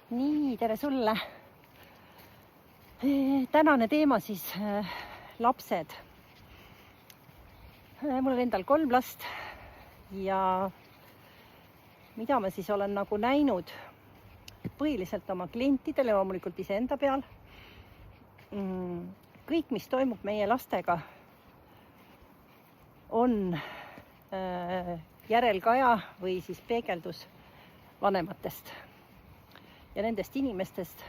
Nii, tere sulle. Tänane teema siis lapsed. Mul on endal 3 last ja mida ma siis olen nagu näinud põhiliselt oma klientidele ja loomulikult iseenda peal. Kõik, mis toimub meie lastega, on järelkaja või siis peegeldus vanematest ja nendest inimestest,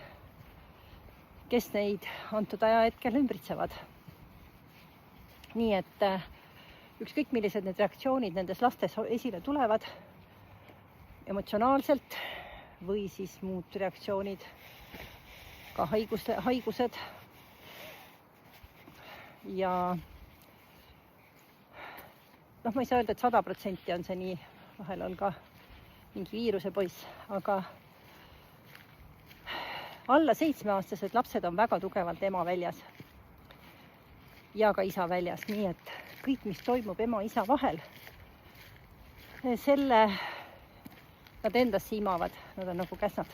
kes neid antud ajahetkel ümbritsevad. Nii et ükskõik millised need reaktsioonid nendes lastes esile tulevad, emotsionaalselt või siis muud reaktsioonid, ka haigused. Ja ma ei saa öelda, et 100% on see nii, vahel on ka mingi viiruse poiss, aga alla 7-aastased lapsed on väga tugevalt ema väljas ja ka isa väljas, nii et kõik, mis toimub ema-isa vahel, selle nad endasse imavad, nad on nagu käsnad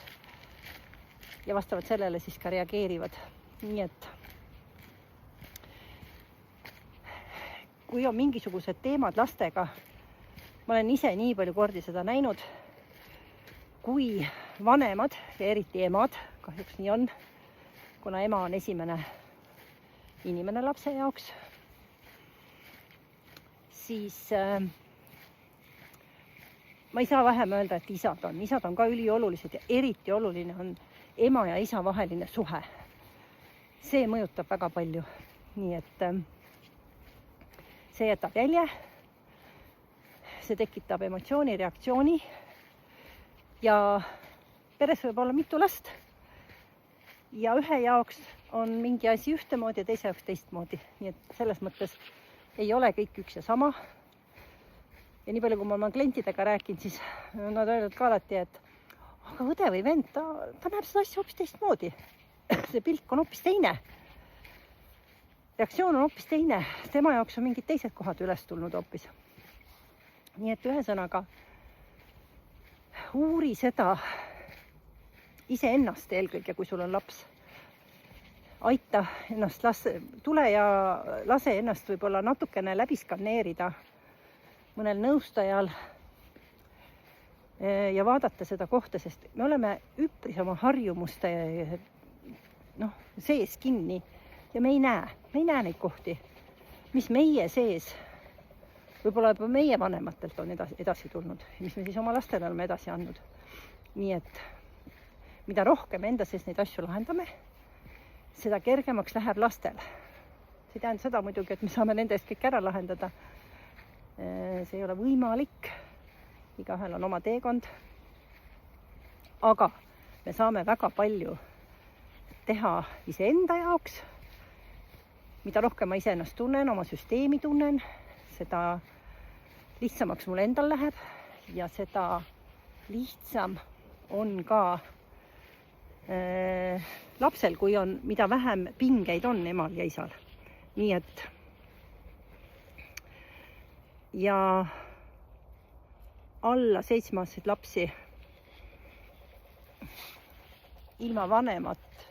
ja vastavalt sellele siis ka reageerivad. Nii et kui on mingisugused teemad lastega, ma olen ise nii palju kordi seda näinud, kui vanemad ja eriti emad, kahjuks nii on, kuna ema on esimene inimene lapse jaoks, siis ma ei saa vähem öelda, et isad on ka üliolulised ja eriti oluline on ema ja isa vaheline suhe. See mõjutab väga palju, nii et see jätab jälje, see tekitab emotsiooni, reaktsiooni ja peres võib olla mitu last ja ühe jaoks on mingi asi ühtemoodi ja teise jaoks teistmoodi. Nii et selles mõttes ei ole kõik üks ja sama. Ja nii palju, kui ma oma klientidega rääkin, siis nad öelnud ka alati, et aga õde või vend, ta näeb seda asja hoopis teistmoodi. See pilk on hoopis teine. Reaktsioon on hoopis teine. Tema jaoks on mingid teised kohad üles tulnud hoopis. Nii et ühesõnaga uuri seda iseennast eelkõige, kui sul on laps. Aita ennast, tule ja lase ennast võib-olla natukene läbi skanneerida mõnel nõustajal ja vaadata seda kohta, sest me oleme üpris oma harjumuste sees kinni ja me ei näe neid kohti, mis meie sees võib-olla juba meie vanematelt on edasi tulnud, mis me siis oma lastele oleme edasi andnud. Nii et mida rohkem enda sees neid asju lahendame, seda kergemaks läheb lastel. See ei tähenda seda muidugi, et me saame nende eest kõik ära lahendada. See ei ole võimalik. Igahel on oma teekond. Aga me saame väga palju teha iseenda jaoks. Mida rohkem ma iseennast tunnen, oma süsteemi tunnen, seda lihtsamaks mul endal läheb ja seda lihtsam on ka lapsel, kui on, mida vähem pingeid on emal ja isal. Nii et ja alla 7-aastaseid lapsi ilma vanemat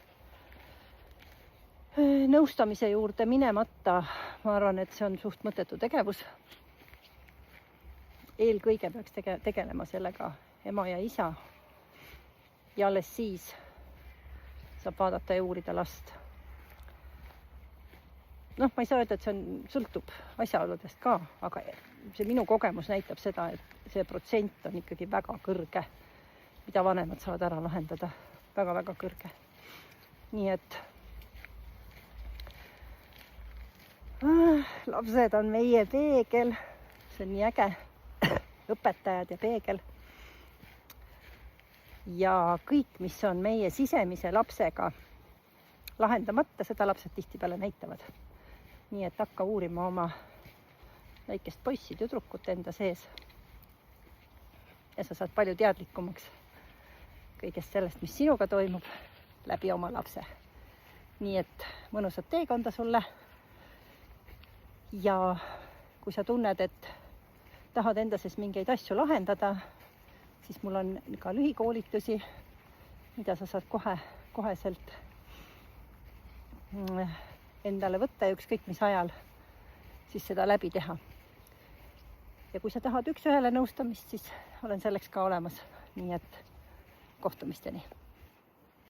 nõustamise juurde minemata, ma arvan, et see on suht mõttetu tegevus. Eelkõige peaks tegelema sellega ema ja isa ja alles siis saab vaadata ja uurida last. Ma ei saa öelda, et see sõltub asjaoludest ka, aga see minu kogemus näitab seda, et see protsent on ikkagi väga kõrge, mida vanemad saavad ära lahendada. Väga-väga kõrge. Nii et lapsed on meie peegel, see on nii äge, õpetajad ja peegel. Ja kõik, mis on meie sisemise lapsega lahendamata, seda lapsed tihtipeale näitavad. Nii et hakka uurima oma väikest poissi, tüdrukut enda sees. Ja sa saad palju teadlikumaks kõigest sellest, mis sinuga toimub läbi oma lapse. Nii et mõnusat teekonda sulle. Ja kui sa tunned, et tahad enda sees mingeid asju lahendada, siis mul on ka lühikoolitusi, mida sa saad koheselt endale võtta ja ükskõik mis ajal siis seda läbi teha. Ja kui sa tahad üks-ühele nõustamist, siis olen selleks ka olemas. Nii et kohtumisteni.